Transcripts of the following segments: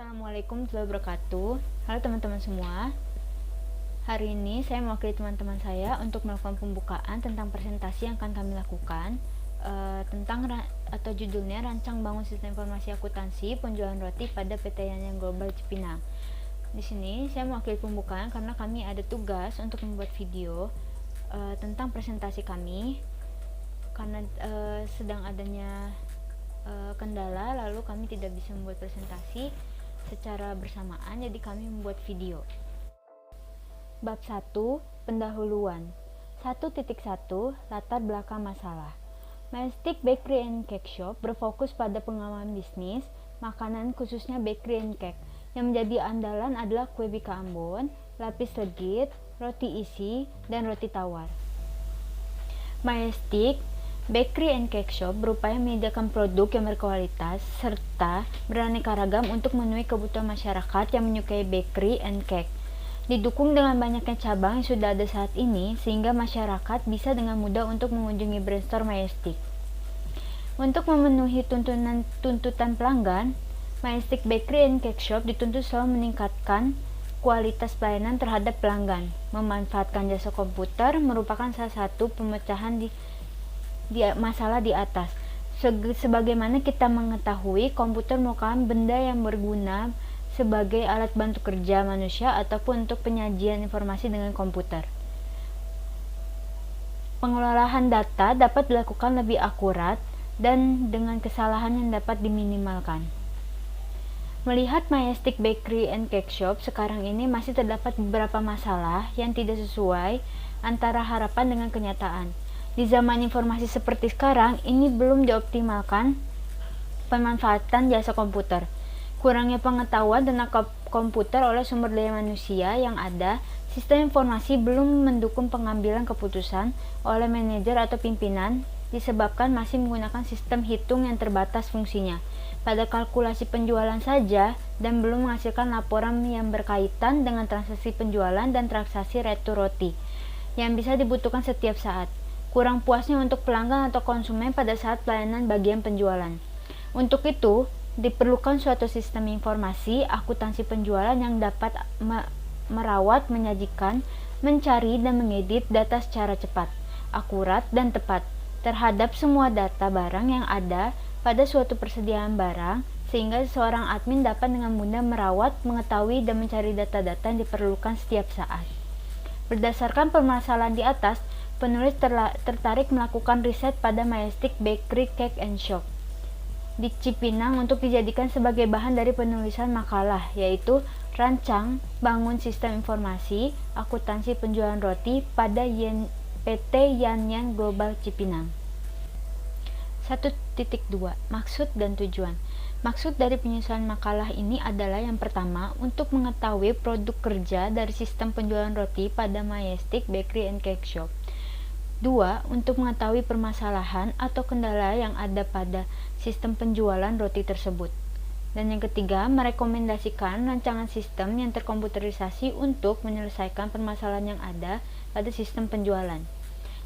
Assalamualaikum warahmatullahi wabarakatuh. Halo teman-teman semua. Hari ini saya mewakili teman-teman saya untuk melakukan pembukaan tentang presentasi yang akan kami lakukan atau judulnya Rancang Bangun Sistem Informasi Akuntansi Penjualan Roti pada PT Yan Global Cipinang. Di sini saya mewakili pembukaan karena kami ada tugas untuk membuat video tentang presentasi kami karena sedang adanya kendala, lalu kami tidak bisa membuat presentasi secara bersamaan, jadi kami membuat video. Bab 1, pendahuluan. 1.1 Latar belakang masalah. Majestic Bakery and Cake Shop berfokus pada pengembangan bisnis makanan, khususnya bakery and cake. Yang menjadi andalan adalah kue bika Ambon, lapis legit, roti isi, dan roti tawar. Majestic Bakery and Cake Shop berupaya menyediakan produk yang berkualitas serta beraneka ragam untuk memenuhi kebutuhan masyarakat yang menyukai bakery and cake. Didukung dengan banyaknya cabang yang sudah ada saat ini, sehingga masyarakat bisa dengan mudah untuk mengunjungi brand store Majestic. Untuk memenuhi tuntutan pelanggan, Majestic Bakery and Cake Shop dituntut selalu meningkatkan kualitas pelayanan terhadap pelanggan. Memanfaatkan jasa komputer merupakan salah satu pemecahan di masalah di atas. Sebagaimana kita mengetahui, komputer merupakan benda yang berguna sebagai alat bantu kerja manusia ataupun untuk penyajian informasi dengan komputer. Pengelolaan data dapat dilakukan lebih akurat dan dengan kesalahan yang dapat diminimalkan. Melihat Majestic Bakery and Cake Shop sekarang ini masih terdapat beberapa masalah yang tidak sesuai antara harapan dengan kenyataan. Di zaman informasi seperti sekarang, ini belum dioptimalkan pemanfaatan jasa komputer. Kurangnya pengetahuan tentang komputer oleh sumber daya manusia yang ada, sistem informasi belum mendukung pengambilan keputusan oleh manajer atau pimpinan disebabkan masih menggunakan sistem hitung yang terbatas fungsinya pada kalkulasi penjualan saja dan belum menghasilkan laporan yang berkaitan dengan transaksi penjualan dan transaksi retur roti yang bisa dibutuhkan setiap saat. Kurang puasnya untuk pelanggan atau konsumen pada saat pelayanan bagian penjualan. Untuk itu, diperlukan suatu sistem informasi akuntansi penjualan yang dapat merawat, menyajikan, mencari, dan mengedit data secara cepat, akurat, dan tepat terhadap semua data barang yang ada pada suatu persediaan barang, sehingga seorang admin dapat dengan mudah merawat, mengetahui, dan mencari data-data yang diperlukan setiap saat. Berdasarkan permasalahan di atas, penulis tertarik melakukan riset pada Majestic Bakery Cake and Shop di Cipinang untuk dijadikan sebagai bahan dari penulisan makalah, yaitu Rancang Bangun Sistem Informasi Akuntansi Penjualan Roti pada PT Yan Global Cipinang. 1.2 Maksud dan tujuan. Maksud dari penyusunan makalah ini adalah yang pertama, untuk mengetahui produk kerja dari sistem penjualan roti pada Majestic Bakery and Cake Shop. 2. Untuk mengetahui permasalahan atau kendala yang ada pada sistem penjualan roti tersebut. Dan yang ketiga, merekomendasikan rancangan sistem yang terkomputerisasi untuk menyelesaikan permasalahan yang ada pada sistem penjualan.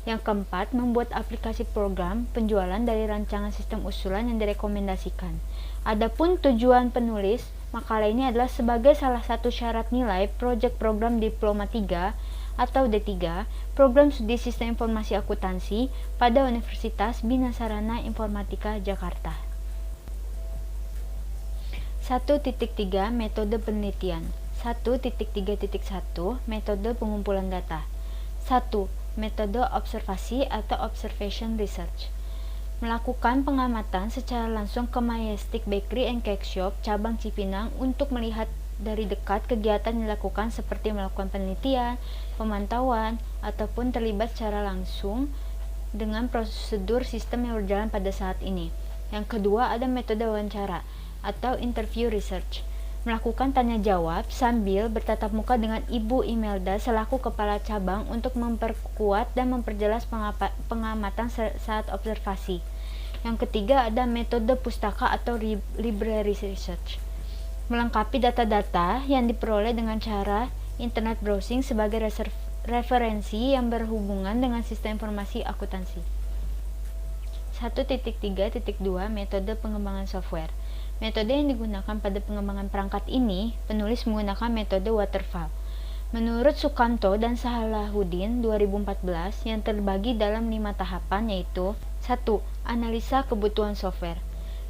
Yang keempat, membuat aplikasi program penjualan dari rancangan sistem usulan yang direkomendasikan. Adapun tujuan penulis makalah ini adalah sebagai salah satu syarat nilai proyek program Diploma 3 atau D3, program studi sistem informasi akuntansi pada Universitas Bina Sarana Informatika Jakarta. 1.3 Metode penelitian. 1.3.1 Metode pengumpulan data. 1. Metode observasi atau observation research. Melakukan pengamatan secara langsung ke Majestic Bakery and Cake Shop cabang Cipinang untuk melihat dari dekat kegiatan yang dilakukan seperti melakukan penelitian, pemantauan, ataupun terlibat secara langsung dengan prosedur sistem yang berjalan pada saat ini. Yang kedua, ada metode wawancara atau interview research. Melakukan tanya jawab sambil bertatap muka dengan Ibu Imelda selaku kepala cabang untuk memperkuat dan memperjelas pengamatan saat observasi. Yang ketiga, ada metode pustaka atau library research. Melengkapi data-data yang diperoleh dengan cara internet browsing sebagai referensi yang berhubungan dengan sistem informasi akuntansi. 1.3.2 Metode pengembangan software. Metode yang digunakan pada pengembangan perangkat ini, penulis menggunakan metode waterfall. Menurut Sukanto dan Salahuddin 2014 yang terbagi dalam 5 tahapan yaitu 1. Analisa kebutuhan software.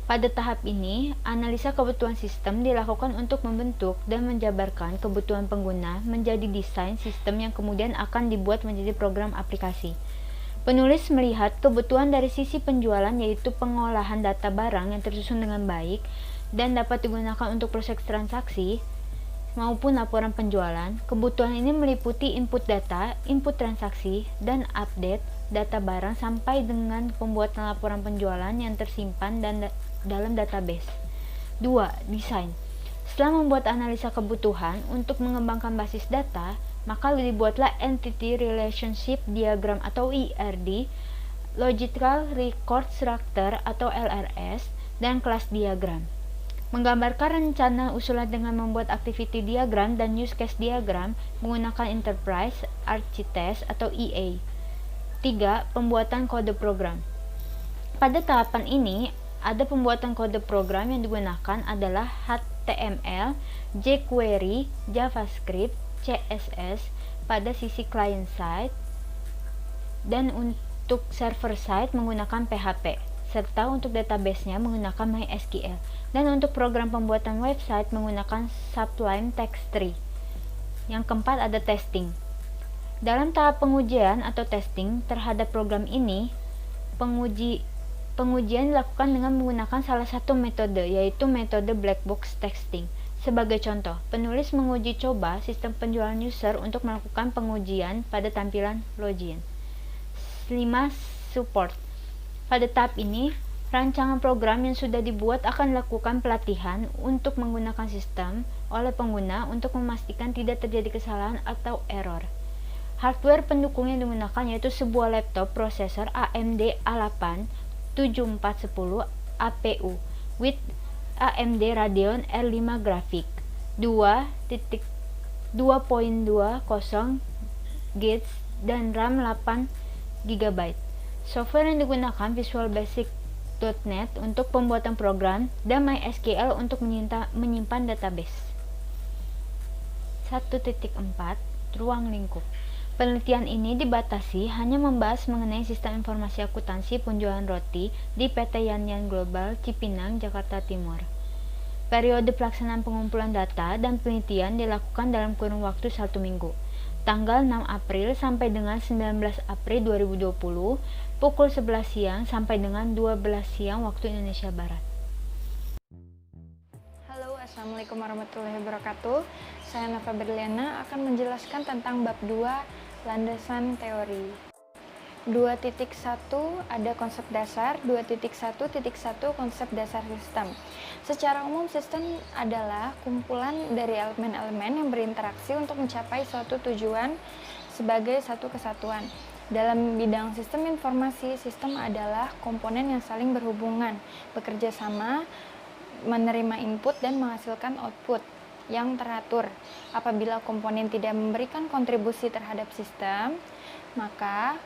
Pada tahap ini, analisa kebutuhan sistem dilakukan untuk membentuk dan menjabarkan kebutuhan pengguna menjadi desain sistem yang kemudian akan dibuat menjadi program aplikasi. Penulis melihat kebutuhan dari sisi penjualan yaitu pengolahan data barang yang tersusun dengan baik dan dapat digunakan untuk proses transaksi maupun laporan penjualan. Kebutuhan ini meliputi input data, input transaksi, dan update data barang sampai dengan pembuatan laporan penjualan yang tersimpan dalam database. 2. Desain. Setelah membuat analisa kebutuhan untuk mengembangkan basis data, maka dibuatlah Entity Relationship Diagram atau ERD, Logical Record Structure atau LRS, dan Class Diagram. Menggambarkan rencana usulan dengan membuat activity diagram dan use case diagram menggunakan Enterprise Architect atau EA. 3. Pembuatan kode program. Pada tahapan ini, ada pembuatan kode program yang digunakan adalah HTML, jQuery, JavaScript, CSS pada sisi client side dan untuk server side menggunakan PHP, serta untuk database-nya menggunakan MySQL. Dan untuk program pembuatan website menggunakan Sublime Text Tree. Yang keempat ada testing. Dalam tahap pengujian atau testing terhadap program ini, pengujian dilakukan dengan menggunakan salah satu metode, yaitu metode black box testing. Sebagai contoh, penulis menguji coba sistem penjualan user untuk melakukan pengujian pada tampilan login. 5. Support. Pada tahap ini, rancangan program yang sudah dibuat akan dilakukan pelatihan untuk menggunakan sistem oleh pengguna untuk memastikan tidak terjadi kesalahan atau error. Hardware pendukung yang digunakan yaitu sebuah laptop prosesor AMD A8 7410 APU with AMD Radeon R5 grafik 2.20 GHz dan RAM 8 GB. Software yang digunakan Visual Basic .NET untuk pembuatan program dan MySQL untuk menyimpan database. 1.4 Ruang lingkup. Penelitian ini dibatasi hanya membahas mengenai sistem informasi akuntansi penjualan roti di PT Yan Global Cipinang, Jakarta Timur. Periode pelaksanaan pengumpulan data dan penelitian dilakukan dalam kurun waktu 1 minggu, tanggal 6 April sampai dengan 19 April 2020, pukul 11 siang sampai dengan 12 siang waktu Indonesia Barat. Halo, Assalamualaikum warahmatullahi wabarakatuh. Saya Nafa Berliana akan menjelaskan tentang bab 2, landasan teori. 2.1 ada konsep dasar, 2.1.1 konsep dasar sistem. Secara umum, sistem adalah kumpulan dari elemen-elemen yang berinteraksi untuk mencapai suatu tujuan sebagai satu kesatuan. Dalam bidang sistem informasi, sistem adalah komponen yang saling berhubungan, bekerja sama, menerima input dan menghasilkan output yang teratur. Apabila komponen tidak memberikan kontribusi terhadap sistem, maka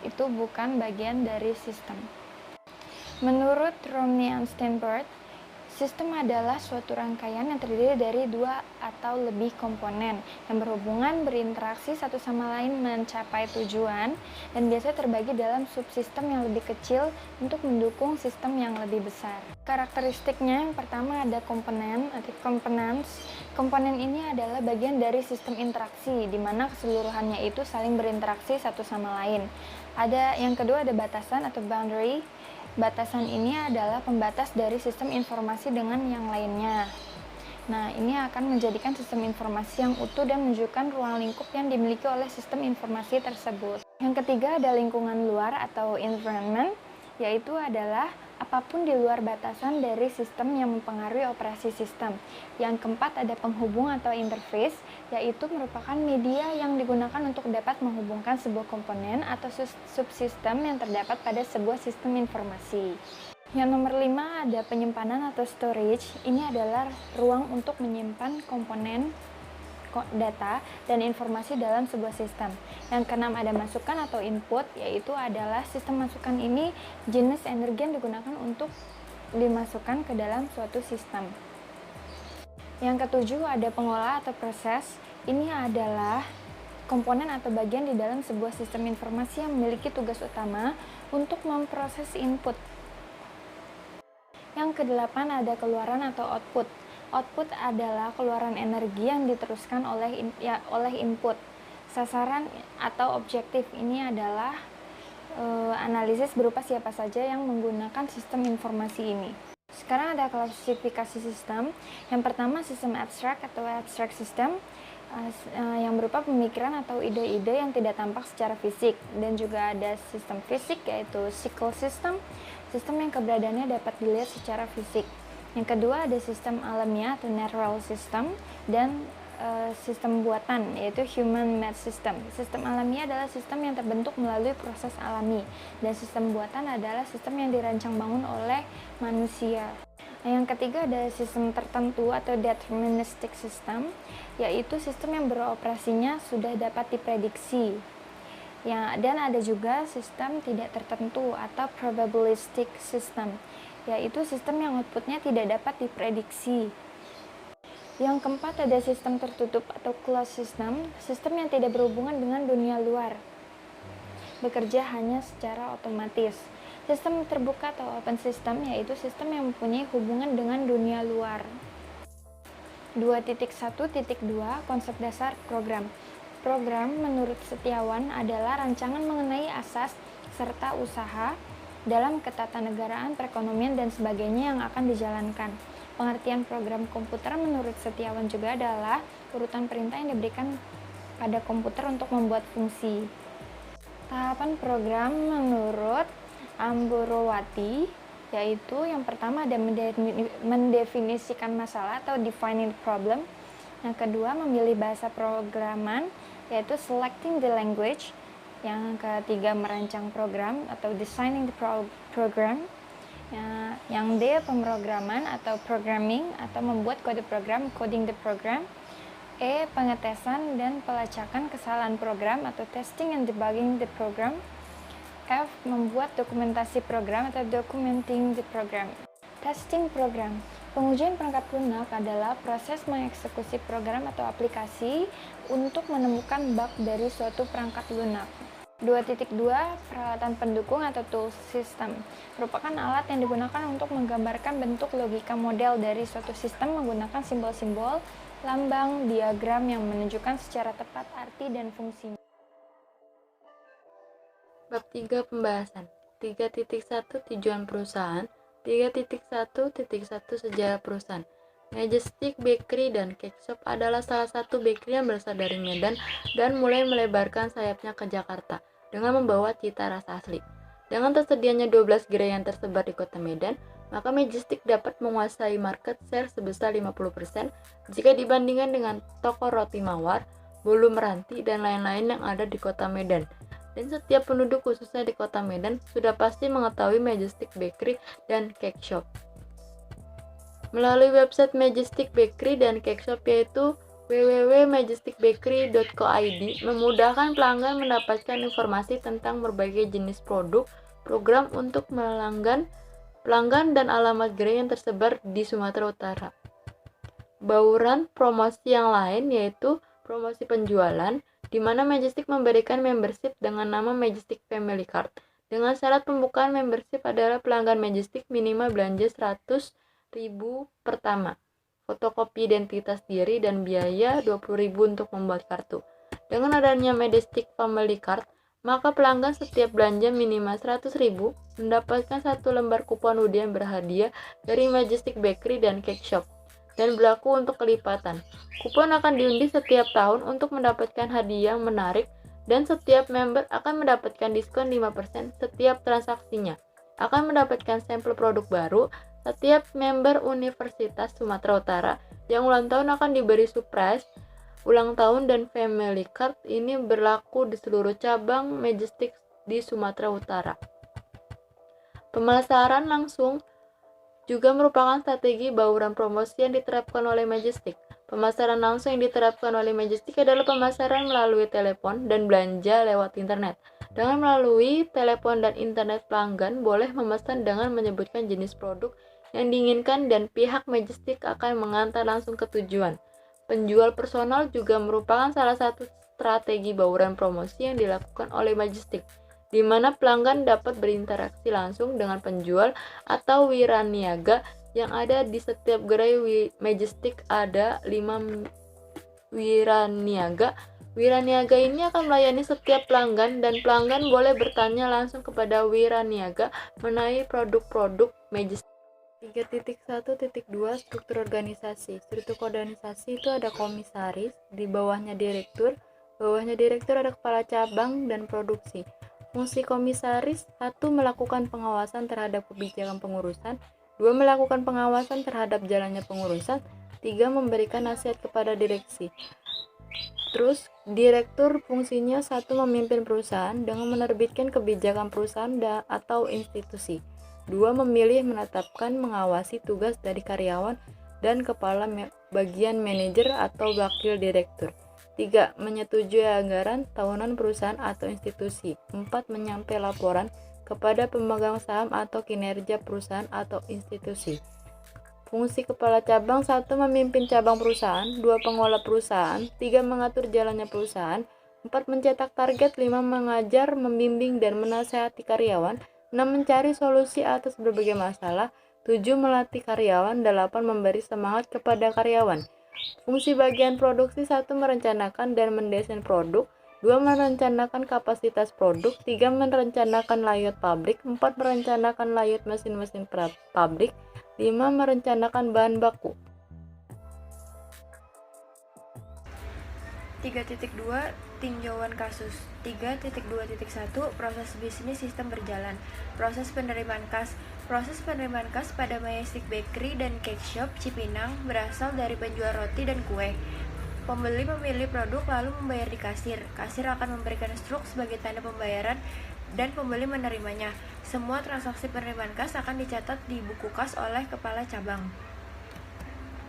itu bukan bagian dari sistem. Menurut Romney and Steinberg, sistem adalah suatu rangkaian yang terdiri dari 2 atau lebih komponen yang berhubungan, berinteraksi satu sama lain mencapai tujuan, dan biasanya terbagi dalam subsistem yang lebih kecil untuk mendukung sistem yang lebih besar. Karakteristiknya, yang pertama ada komponen atau components. Komponen ini adalah bagian dari sistem interaksi, di mana keseluruhannya itu saling berinteraksi satu sama lain. Yang kedua ada batasan atau boundary. Batasan ini adalah pembatas dari sistem informasi dengan yang lainnya. Nah, ini akan menjadikan sistem informasi yang utuh dan menunjukkan ruang lingkup yang dimiliki oleh sistem informasi tersebut. Yang ketiga ada lingkungan luar atau environment, yaitu adalah apapun di luar batasan dari sistem yang mempengaruhi operasi sistem. Yang keempat ada penghubung atau interface, yaitu merupakan media yang digunakan untuk dapat menghubungkan sebuah komponen atau subsistem yang terdapat pada sebuah sistem informasi. Yang nomor 5 ada penyimpanan atau storage. Ini adalah ruang untuk menyimpan komponen data dan informasi dalam sebuah sistem. Yang keenam ada masukan atau input, yaitu adalah sistem masukan ini jenis energi yang digunakan untuk dimasukkan ke dalam suatu sistem. Yang ketujuh ada pengolah atau proses. Ini adalah komponen atau bagian di dalam sebuah sistem informasi yang memiliki tugas utama untuk memproses input. Yang kedelapan ada keluaran atau output. Output adalah keluaran energi yang diteruskan oleh input. Sasaran atau objektif ini adalah analisis berupa siapa saja yang menggunakan sistem informasi ini. Sekarang ada klasifikasi sistem. Yang pertama sistem abstrak atau abstract system, yang berupa pemikiran atau ide-ide yang tidak tampak secara fisik, dan juga ada sistem fisik yaitu physical system, sistem yang keberadaannya dapat dilihat secara fisik. Yang kedua ada sistem alamiah atau natural system, dan sistem buatan yaitu human made system. Sistem alamiah adalah sistem yang terbentuk melalui proses alami, dan sistem buatan adalah sistem yang dirancang bangun oleh manusia. Yang ketiga ada sistem tertentu atau deterministic system, yaitu sistem yang beroperasinya sudah dapat diprediksi. Dan ada juga sistem tidak tertentu atau probabilistic system, yaitu sistem yang outputnya tidak dapat diprediksi. Yang keempat ada sistem tertutup atau closed system, sistem yang tidak berhubungan dengan dunia luar, bekerja hanya secara otomatis. Sistem terbuka atau open system yaitu sistem yang mempunyai hubungan dengan dunia luar. 2.1.2 Konsep dasar program. Program menurut Setiawan adalah rancangan mengenai asas serta usaha dalam ketatanegaraan, perekonomian, dan sebagainya yang akan dijalankan. Pengertian program komputer menurut Setiawan juga adalah urutan perintah yang diberikan pada komputer untuk membuat fungsi. Tahapan program menurut Amborowati yaitu yang pertama ada mendefinisikan masalah atau defining problem. Yang kedua memilih bahasa programan yaitu selecting the language. Yang ketiga merancang program atau designing the program. Yang D pemrograman atau programming atau membuat kode program, coding the program. E pengetesan dan pelacakan kesalahan program atau testing and debugging the program. F membuat dokumentasi program atau documenting the program. Testing program. Pengujian perangkat lunak adalah proses mengeksekusi program atau aplikasi untuk menemukan bug dari suatu perangkat lunak. 2.2 Peralatan pendukung atau tool system merupakan alat yang digunakan untuk menggambarkan bentuk logika model dari suatu sistem menggunakan simbol-simbol, lambang, diagram yang menunjukkan secara tepat arti dan fungsinya. Bab 3 Pembahasan 3.1 Tujuan perusahaan 3.1.1 Sejarah perusahaan. Majestic Bakery dan Cake Shop adalah salah satu bakery yang berasal dari Medan dan mulai melebarkan sayapnya ke Jakarta dengan membawa cita rasa asli. Dengan tersedianya 12 gerai yang tersebar di kota Medan, maka Majestic dapat menguasai market share sebesar 50% jika dibandingkan dengan toko roti mawar, bolu meranti, dan lain-lain yang ada di kota Medan. Dan setiap penduduk khususnya di kota Medan sudah pasti mengetahui Majestic Bakery dan Cake Shop. Melalui website Majestic Bakery dan Cake Shop yaitu www.majesticbakery.co.id memudahkan pelanggan mendapatkan informasi tentang berbagai jenis produk, program untuk pelanggan dan alamat gerai yang tersebar di Sumatera Utara. Bauran promosi yang lain yaitu promosi penjualan, di mana Majestic memberikan membership dengan nama Majestic Family Card. Dengan syarat pembukaan membership adalah pelanggan Majestic minimal belanja 100.000 pertama, fotokopi identitas diri, dan biaya 20.000 untuk membuat kartu. Dengan adanya Majestic Family Card, maka pelanggan setiap belanja minimal 100.000 mendapatkan satu lembar kupon undian berhadiah dari Majestic Bakery dan Cake Shop dan berlaku untuk kelipatan. Kupon akan diundi setiap tahun untuk mendapatkan hadiah yang menarik, dan setiap member akan mendapatkan diskon 5% setiap transaksinya. Akan mendapatkan sampel produk baru. Setiap member Universitas Sumatera Utara yang ulang tahun akan diberi surprise ulang tahun, dan Family Card ini berlaku di seluruh cabang Majestic di Sumatera Utara. Pemasaran langsung juga merupakan strategi bauran promosi yang diterapkan oleh Majestic. Pemasaran langsung yang diterapkan oleh Majestic adalah pemasaran melalui telepon dan belanja lewat internet. Dengan melalui telepon dan internet, pelanggan boleh memesan dengan menyebutkan jenis produk yang diinginkan dan pihak Majestic akan mengantar langsung ke tujuan. Penjual personal juga merupakan salah satu strategi bauran promosi yang dilakukan oleh Majestic, di mana pelanggan dapat berinteraksi langsung dengan penjual atau wiraniaga yang ada di setiap gerai Majestic. Ada 5 wiraniaga. Wiraniaga ini akan melayani setiap pelanggan dan pelanggan boleh bertanya langsung kepada wiraniaga mengenai produk-produk Majestic. 3.1.2 Struktur organisasi. Struktur organisasi itu ada komisaris, di bawahnya direktur ada kepala cabang dan produksi. Fungsi komisaris: 1. Melakukan pengawasan terhadap kebijakan pengurusan, 2. Melakukan pengawasan terhadap jalannya pengurusan, 3. Memberikan nasihat kepada direksi. Terus, direktur fungsinya: 1. Memimpin perusahaan dengan menerbitkan kebijakan perusahaan atau institusi, 2. Memilih, menetapkan, mengawasi tugas dari karyawan dan kepala bagian manajer atau wakil direktur, 3. Menyetujui anggaran tahunan perusahaan atau institusi, 4. Menyampaikan laporan kepada pemegang saham atau kinerja perusahaan atau institusi. Fungsi kepala cabang: 1. Memimpin cabang perusahaan, 2. Pengelola perusahaan, 3. Mengatur jalannya perusahaan, 4. Mencetak target, 5. Mengajar, membimbing, dan menasihati karyawan, 6. Mencari solusi atas berbagai masalah, 7. Melatih karyawan, 8. Memberi semangat kepada karyawan. Fungsi bagian produksi: 1. Merencanakan dan mendesain produk, 2. Merencanakan kapasitas produk, 3. Merencanakan layout pabrik, 4. Merencanakan layout mesin-mesin pabrik, 5. Merencanakan bahan baku. 3.2 Tinjauan kasus. 3.2.1 Proses bisnis sistem berjalan. Proses penerimaan kas. Proses penerimaan kas pada Majestic Bakery dan Cake Shop Cipinang berasal dari penjual roti dan kue. Pembeli memilih produk lalu membayar di kasir. Kasir akan memberikan struk sebagai tanda pembayaran dan pembeli menerimanya. Semua transaksi penerimaan kas akan dicatat di buku kas oleh kepala cabang.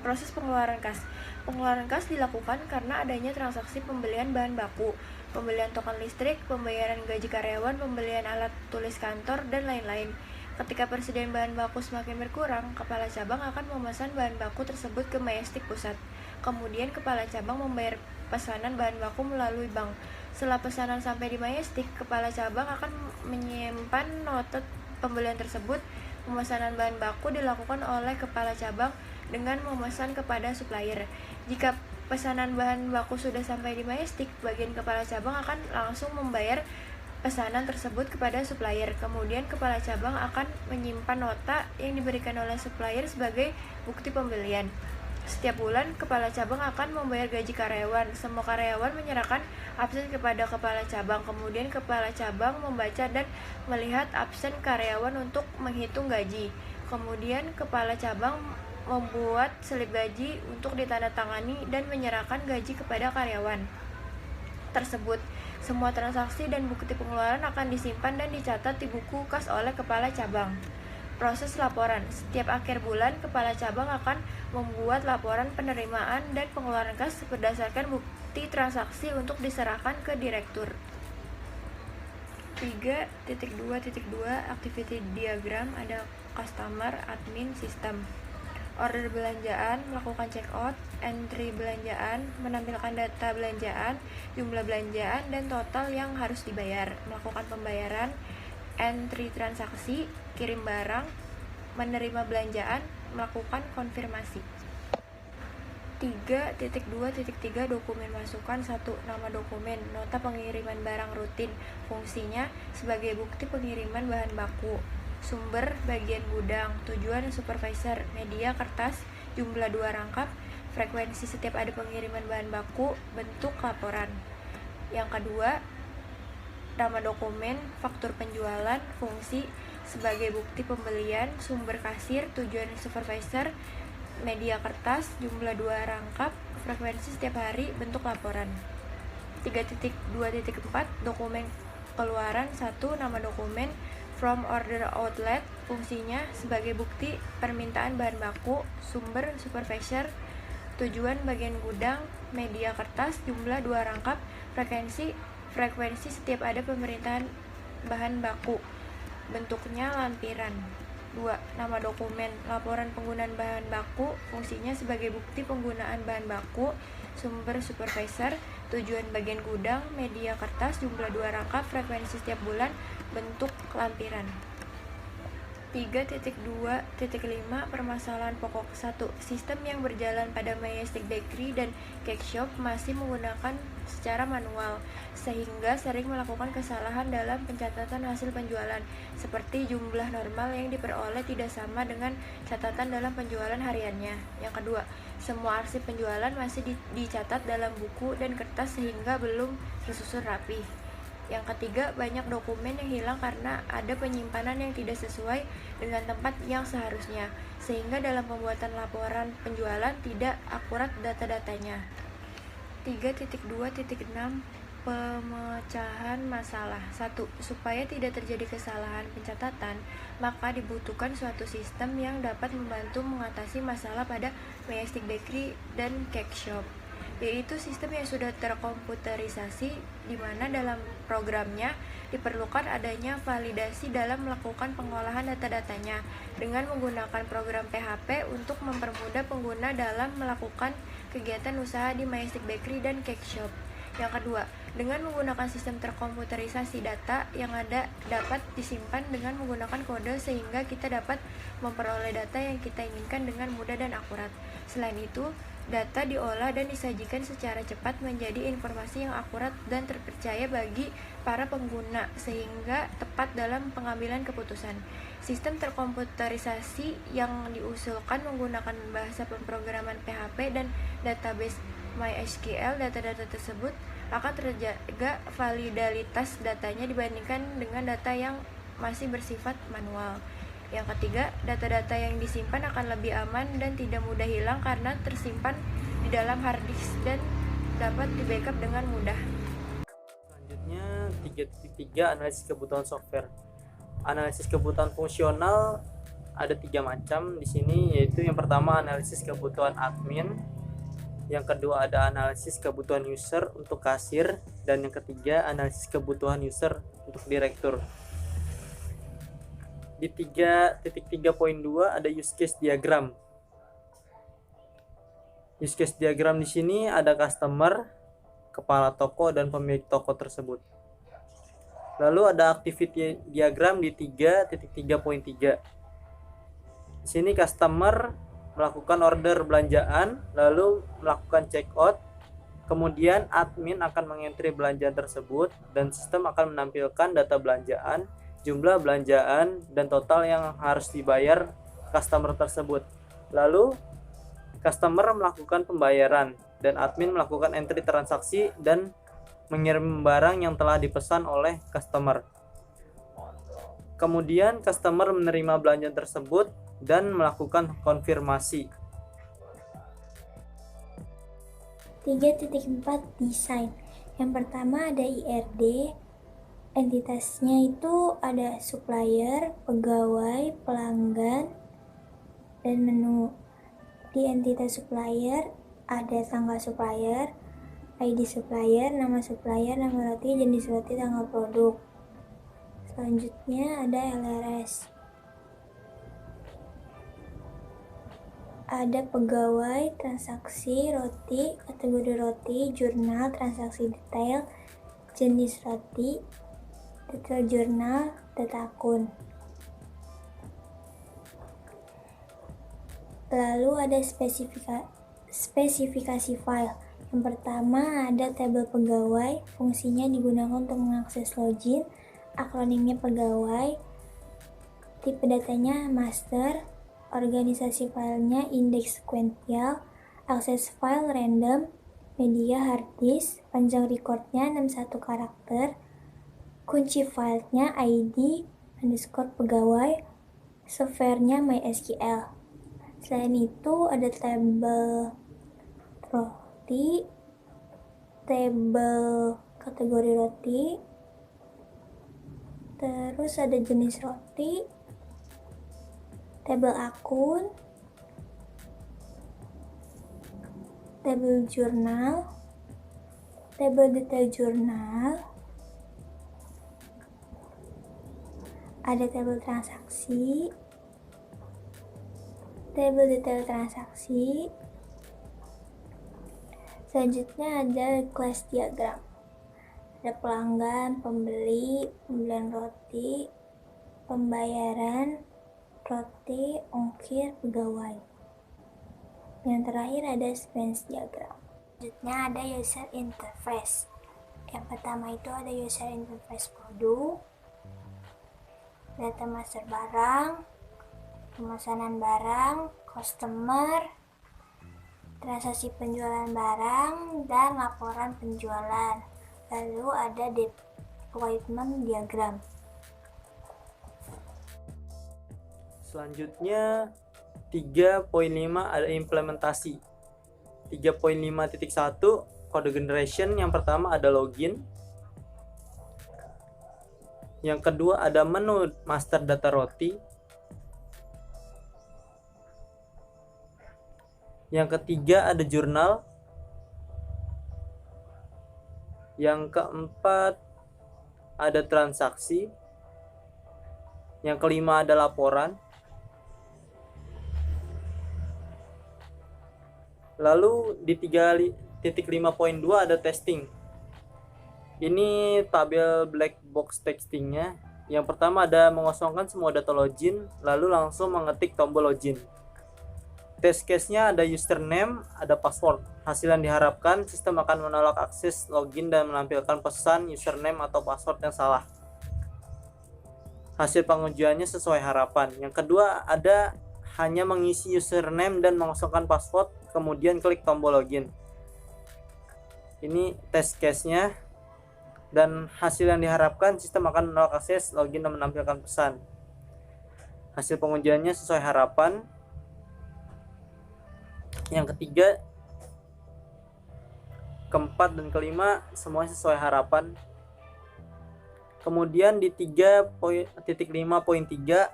Proses pengeluaran kas. Pengeluaran kas dilakukan karena adanya transaksi pembelian bahan baku, pembelian token listrik, pembayaran gaji karyawan, pembelian alat tulis kantor, dan lain-lain. Ketika persediaan bahan baku semakin berkurang, kepala cabang akan memesan bahan baku tersebut ke Majestic Pusat. Kemudian kepala cabang membayar pesanan bahan baku melalui bank. Setelah pesanan sampai di Majestic, kepala cabang akan menyimpan note pembelian tersebut. Pemesanan bahan baku dilakukan oleh kepala cabang dengan memesan kepada supplier. Jika pesanan bahan baku sudah sampai di Majestic, bagian kepala cabang akan langsung membayar pesanan tersebut kepada supplier. Kemudian kepala cabang akan menyimpan nota yang diberikan oleh supplier sebagai bukti pembelian. Setiap bulan, kepala cabang akan membayar gaji karyawan. Semua karyawan menyerahkan absen kepada kepala cabang. Kemudian kepala cabang membaca dan melihat absen karyawan untuk menghitung gaji. Kemudian kepala cabang membuat selip gaji untuk ditandatangani dan menyerahkan gaji kepada karyawan tersebut. Semua transaksi dan bukti pengeluaran akan disimpan dan dicatat di buku kas oleh kepala cabang. Proses laporan. Setiap akhir bulan, kepala cabang akan membuat laporan penerimaan dan pengeluaran kas berdasarkan bukti transaksi untuk diserahkan ke direktur. 3.2.2 Activity Diagram. Ada customer, admin, sistem. Order belanjaan, melakukan check out, entry belanjaan, menampilkan data belanjaan, jumlah belanjaan, dan total yang harus dibayar. Melakukan pembayaran, entry transaksi, kirim barang, menerima belanjaan, melakukan konfirmasi. 3.2.3 Dokumen masukan. 1. Nama dokumen, nota pengiriman barang rutin. Fungsinya sebagai bukti pengiriman bahan baku. Sumber, bagian gudang. Tujuan, supervisor. Media, kertas, jumlah 2 rangkap. Frekuensi setiap ada pengiriman bahan baku. Bentuk laporan. Yang kedua, nama dokumen, faktur penjualan. Fungsi sebagai bukti pembelian. Sumber, kasir. Tujuan, supervisor. Media, kertas, jumlah 2 rangkap. Frekuensi setiap hari. Bentuk laporan. 3.2.4 Dokumen keluaran. 1. Nama dokumen, from order outlet. Fungsinya sebagai bukti permintaan bahan baku. Sumber, supervisor. Tujuan, bagian gudang. Media, kertas, jumlah 2 rangkap. Frekuensi setiap ada pemerintahan bahan baku. Bentuknya lampiran. 2. Nama dokumen, laporan penggunaan bahan baku, fungsinya sebagai bukti penggunaan bahan baku, sumber supervisor, tujuan bagian gudang, media kertas, jumlah 2 rangkap, frekuensi setiap bulan, bentuk lampiran. 3.2.5 Permasalahan pokok 1. Sistem yang berjalan pada Majestic Bakery dan Cake Shop masih menggunakan secara manual, sehingga sering melakukan kesalahan dalam pencatatan hasil penjualan, seperti jumlah normal yang diperoleh tidak sama dengan catatan dalam penjualan hariannya. Yang kedua, semua arsip penjualan masih dicatat dalam buku dan kertas sehingga belum tersusun rapi. Yang ketiga, banyak dokumen yang hilang karena ada penyimpanan yang tidak sesuai dengan tempat yang seharusnya, sehingga dalam pembuatan laporan penjualan tidak akurat data-datanya. 3.2.6 Pemecahan masalah. 1. Supaya tidak terjadi kesalahan pencatatan, maka dibutuhkan suatu sistem yang dapat membantu mengatasi masalah pada Majestic Bakery dan Cake Shop, yaitu sistem yang sudah terkomputerisasi, di mana dalam programnya diperlukan adanya validasi dalam melakukan pengolahan data-datanya dengan menggunakan program PHP untuk mempermudah pengguna dalam melakukan kegiatan usaha di Majestic Bakery dan Cake Shop. Yang kedua, dengan menggunakan sistem terkomputerisasi, data yang ada dapat disimpan dengan menggunakan kode sehingga kita dapat memperoleh data yang kita inginkan dengan mudah dan akurat. Selain itu, data diolah dan disajikan secara cepat menjadi informasi yang akurat dan terpercaya bagi para pengguna sehingga tepat dalam pengambilan keputusan. Sistem terkomputerisasi yang diusulkan menggunakan bahasa pemrograman PHP dan database MySQL. Data-data tersebut akan terjaga validalitas datanya dibandingkan dengan data yang masih bersifat manual. Yang ketiga, data-data yang disimpan akan lebih aman dan tidak mudah hilang karena tersimpan di dalam hard disk dan dapat di-backup dengan mudah. Selanjutnya 3.3 Analisis kebutuhan software. Analisis kebutuhan fungsional ada 3 macam di sini, yaitu yang pertama analisis kebutuhan admin, yang kedua ada analisis kebutuhan user untuk kasir, dan yang ketiga analisis kebutuhan user untuk direktur. Di 3.3.2 ada use case diagram. Use case diagram di sini ada customer, kepala toko, dan pemilik toko tersebut. Lalu ada activity diagram di 3.3.3. Di sini customer melakukan order belanjaan, lalu melakukan check out, kemudian admin akan mengentri belanjaan tersebut dan sistem akan menampilkan data belanjaan, jumlah belanjaan, dan total yang harus dibayar customer tersebut. Lalu customer melakukan pembayaran dan admin melakukan entry transaksi dan mengirim barang yang telah dipesan oleh customer. Kemudian customer menerima belanjaan tersebut dan melakukan konfirmasi. 3.4 Desain. Yang pertama ada IRD. Entitasnya itu ada supplier, pegawai, pelanggan, dan menu. Di entitas supplier ada tanggal supplier, ID supplier, nama roti, jenis roti, tanggal produk. Selanjutnya ada LRS. Ada pegawai, transaksi, roti, kategori roti, jurnal, transaksi detail, jenis roti, detail jurnal, data akun. Lalu ada spesifikasi file. Yang pertama ada tabel pegawai, fungsinya digunakan untuk mengakses login, akronimnya pegawai, tipe datanya master, organisasi filenya indeks sekuensial, akses file random, media hard disk, panjang recordnya 61 karakter, kunci filenya ID underscore pegawai, softwarenya MySQL. Selain itu ada tabel roti, tabel kategori roti, terus ada jenis roti, tabel akun, tabel jurnal, tabel detail jurnal, ada tabel transaksi, tabel detail transaksi. Selanjutnya ada request diagram. Ada pelanggan, pembeli, pembelian roti, pembayaran, roti, ongkir, pegawai. Yang terakhir ada expense diagram. Selanjutnya ada user interface. Yang pertama itu ada user interface produk, data master barang, pemesanan barang, customer, transaksi penjualan barang, dan laporan penjualan. Lalu ada deployment diagram. Selanjutnya 3.5 ada implementasi. 3.5.1 kode generation. Yang pertama ada login. Yang kedua ada menu master data roti. Yang ketiga ada jurnal. Yang keempat ada transaksi. Yang kelima ada laporan. Lalu di 3.5.2 ada testing. Ini tabel black box testingnya. Yang pertama ada mengosongkan semua data login, lalu langsung mengetik tombol login. Test case-nya ada username, ada password. Hasil yang diharapkan, sistem akan menolak akses login dan menampilkan pesan username atau password yang salah. Hasil pengujiannya sesuai harapan. Yang kedua ada hanya mengisi username dan mengosongkan password, kemudian klik tombol login. Ini test case-nya. Dan hasil yang diharapkan, sistem akan menolak akses login dan menampilkan pesan. Hasil pengujiannya sesuai harapan. Yang ketiga, keempat, dan kelima semuanya sesuai harapan. Kemudian di 3.5.3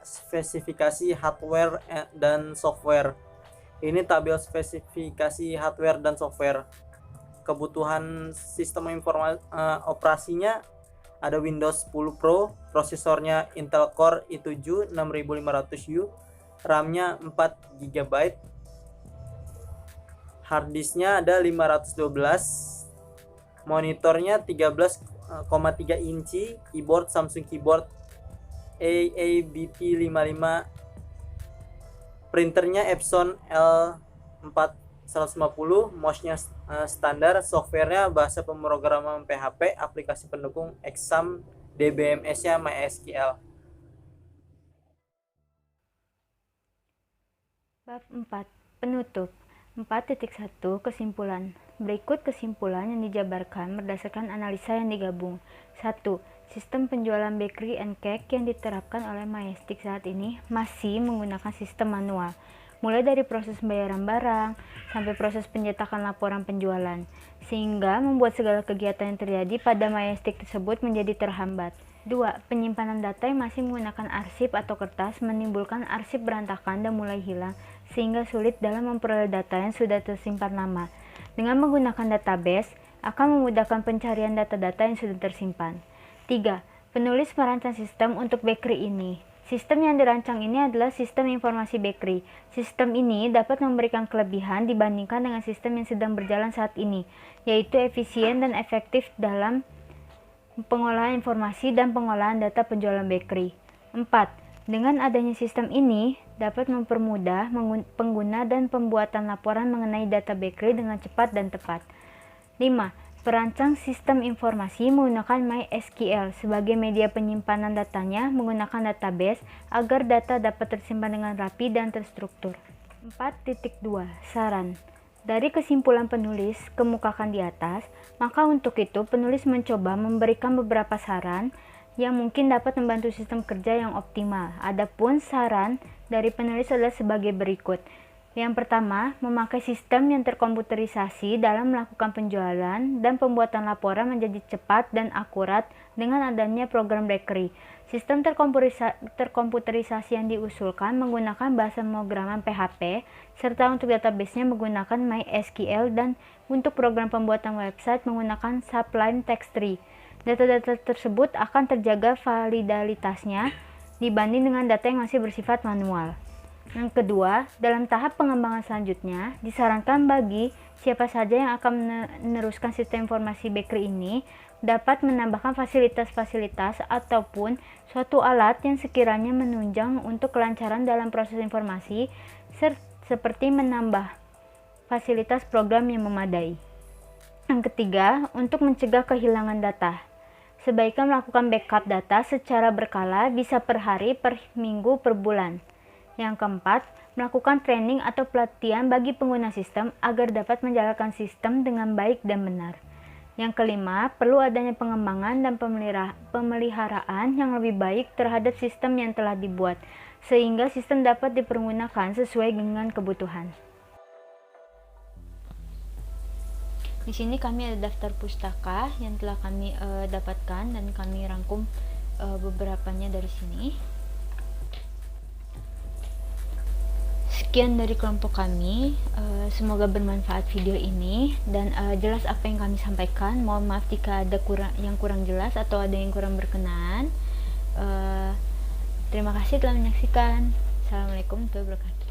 spesifikasi hardware dan software. Ini tabel spesifikasi hardware dan software. Kebutuhan sistem operasinya ada Windows 10 Pro, prosesornya Intel Core i7 6500U, RAM-nya 4 GB, hard disknya ada 512, monitornya 13,3 inci, keyboard Samsung keyboard AABP55, printernya Epson L4150, mouse-nya standar, softwarenya bahasa pemrograman PHP, aplikasi pendukung Exam, DBMS-nya MySQL. Bab 4. Penutup. 4.1 Kesimpulan. Berikut kesimpulan yang dijabarkan berdasarkan analisa yang digabung. 1. Sistem penjualan bakery and cake yang diterapkan oleh Majestic saat ini masih menggunakan sistem manual, mulai dari proses pembayaran barang sampai proses pencetakan laporan penjualan, sehingga membuat segala kegiatan yang terjadi pada Majestic tersebut menjadi terhambat. 2. Penyimpanan data yang masih menggunakan arsip atau kertas menimbulkan arsip berantakan dan mulai hilang, sehingga sulit dalam memperoleh data yang sudah tersimpan lama. Dengan menggunakan database, akan memudahkan pencarian data-data yang sudah tersimpan. 3. Penulis merancang sistem untuk bakery ini. Sistem yang dirancang ini adalah sistem informasi bakery. Sistem ini dapat memberikan kelebihan dibandingkan dengan sistem yang sedang berjalan saat ini, yaitu efisien dan efektif dalam pengolahan informasi dan pengolahan data penjualan bakery. 4. Dengan adanya sistem ini, dapat mempermudah pengguna dan pembuatan laporan mengenai data bakery dengan cepat dan tepat. 5. Perancang sistem informasi menggunakan MySQL sebagai media penyimpanan datanya menggunakan database agar data dapat tersimpan dengan rapi dan terstruktur. 4.2 Saran. Dari kesimpulan penulis kemukakan di atas, maka untuk itu penulis mencoba memberikan beberapa saran yang mungkin dapat membantu sistem kerja yang optimal. Adapun saran dari penulis adalah sebagai berikut. Yang pertama, memakai sistem yang terkomputerisasi dalam melakukan penjualan dan pembuatan laporan menjadi cepat dan akurat dengan adanya program bakery. Sistem terkomputerisasi yang diusulkan menggunakan bahasa pemrograman PHP, serta untuk database-nya menggunakan MySQL, dan untuk program pembuatan website menggunakan Sublime Text Tree. Data-data tersebut akan terjaga validitasnya dibanding dengan data yang masih bersifat manual. Yang kedua, dalam tahap pengembangan selanjutnya, disarankan bagi siapa saja yang akan meneruskan sistem informasi bakery ini dapat menambahkan fasilitas-fasilitas ataupun suatu alat yang sekiranya menunjang untuk kelancaran dalam proses informasi seperti menambah fasilitas program yang memadai. Yang ketiga, untuk mencegah kehilangan data, sebaiknya melakukan backup data secara berkala, bisa per hari, per minggu, per bulan. Yang keempat, melakukan training atau pelatihan bagi pengguna sistem agar dapat menjalankan sistem dengan baik dan benar. Yang kelima, perlu adanya pengembangan dan pemeliharaan yang lebih baik terhadap sistem yang telah dibuat, sehingga sistem dapat dipergunakan sesuai dengan kebutuhan. Di sini kami ada daftar pustaka yang telah kami dapatkan dan kami rangkum beberapanya dari sini. Sekian dari kelompok kami, semoga bermanfaat video ini dan jelas apa yang kami sampaikan. Mohon maaf jika ada yang kurang jelas atau ada yang kurang berkenan. Terima kasih telah menyaksikan. Assalamualaikum warahmatullahi wabarakatuh.